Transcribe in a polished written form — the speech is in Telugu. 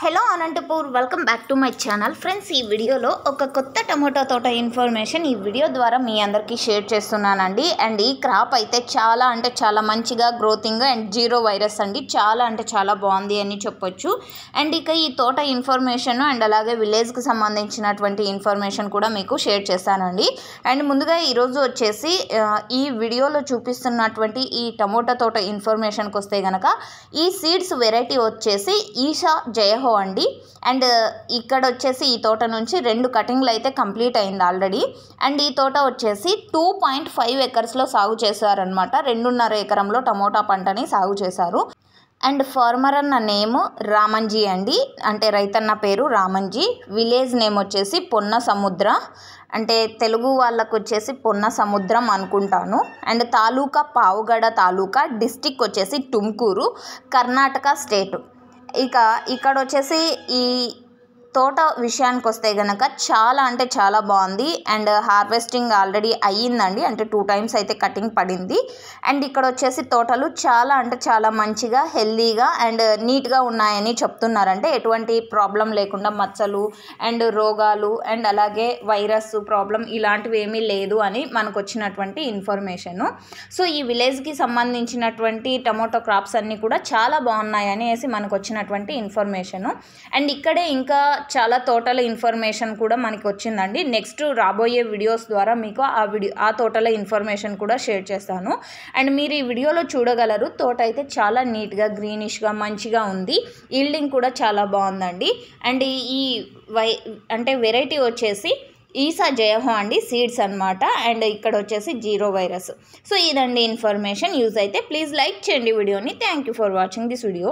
Hello Anantapur, welcome back to my channel. Friends, ఈ వీడియోలో ఒక కొత్త టమోటా తోట ఇన్ఫర్మేషన్ ఈ వీడియో ద్వారా మీ అందరికీ షేర్ చేస్తున్నానండి. అండ్ ఈ క్రాప్ అయితే చాలా మంచిగా గ్రోతింగ్ అండ్ జీరో వైరస్ అండి. చాలా బాగుంది అని చెప్పొచ్చు. అండ్ ఇక ఈ తోట ఇన్ఫర్మేషన్ అండ్ అలాగే విలేజ్కి సంబంధించినటువంటి ఇన్ఫర్మేషన్ కూడా మీకు షేర్ చేశానండి. అండ్ ముందుగా ఈరోజు వచ్చేసి ఈ వీడియోలో చూపిస్తున్నటువంటి ఈ టమోటా తోట ఇన్ఫర్మేషన్కి వస్తే కనుక ఈ సీడ్స్ వెరైటీ వచ్చేసి ఈషా జయహో అండి. అండ్ ఇక్కడ వచ్చేసి ఈ తోట నుంచి 2 కటింగ్లు అయితే కంప్లీట్ అయింది ఆల్రెడీ. అండ్ ఈ తోట వచ్చేసి 2.5 ఎకర్స్లో సాగు చేశారనమాట. 2.5 ఎకరంలో టమోటా పంటని సాగు చేశారు. అండ్ ఫార్మర్ అన్న నేమ్ రామంజీ అండి, అంటే రైతన్న పేరు రామంజీ. విలేజ్ నేమ్ వచ్చేసి పొన్న సముద్ర, అంటే తెలుగు వాళ్ళకు వచ్చేసి పొన్న సముద్రం అనుకుంటాను. అండ్ తాలూకా పావుగడ తాలూకా, డిస్టిక్ వచ్చేసి టుమ్కూరు, కర్ణాటక స్టేట్. ఇక ఇక్కడ వచ్చేసి ఈ తోట విషయానికి వస్తే కనుక చాలా బాగుంది. అండ్ హార్వెస్టింగ్ ఆల్రెడీ అయ్యిందండి, అంటే 2 టైమ్స్ అయితే కటింగ్ పడింది. అండ్ ఇక్కడ వచ్చేసి తోటలు చాలా మంచిగా హెల్దీగా అండ్ నీట్గా ఉన్నాయని చెప్తున్నారంటే ఎటువంటి ప్రాబ్లం లేకుండా, మచ్చలు అండ్ రోగాలు అండ్ అలాగే వైరస్ ప్రాబ్లం ఇలాంటివి ఏమీ లేదు అని మనకు వచ్చినటువంటి ఇన్ఫర్మేషను. సో ఈ విలేజ్కి సంబంధించినటువంటి టమోటో క్రాప్స్ అన్నీ కూడా చాలా బాగున్నాయి అనేసి మనకు వచ్చినటువంటి ఇన్ఫర్మేషను. అండ్ ఇక్కడే ఇంకా చాలా తోటల ఇన్ఫర్మేషన్ కూడా మనకి వచ్చిందండి. నెక్స్ట్ రాబోయే వీడియోస్ ద్వారా మీకు ఆ తోటల ఇన్ఫర్మేషన్ కూడా షేర్ చేస్తాను. అండ్ మీరు ఈ వీడియోలో చూడగలరు, తోట అయితే చాలా నీట్గా గ్రీనిష్గా మంచిగా ఉంది. ఈల్డింగ్ కూడా చాలా బాగుందండి. అండ్ ఈ అంటే వెరైటీ వచ్చేసి ఈసా జయహో అండి, సీడ్స్ అనమాట. అండ్ ఇక్కడ వచ్చేసి జీరో వైరస్. సో ఇదండి ఇన్ఫర్మేషన్. యూజ్ అయితే ప్లీజ్ లైక్ చేయండి వీడియోని. Thank you for watching this video.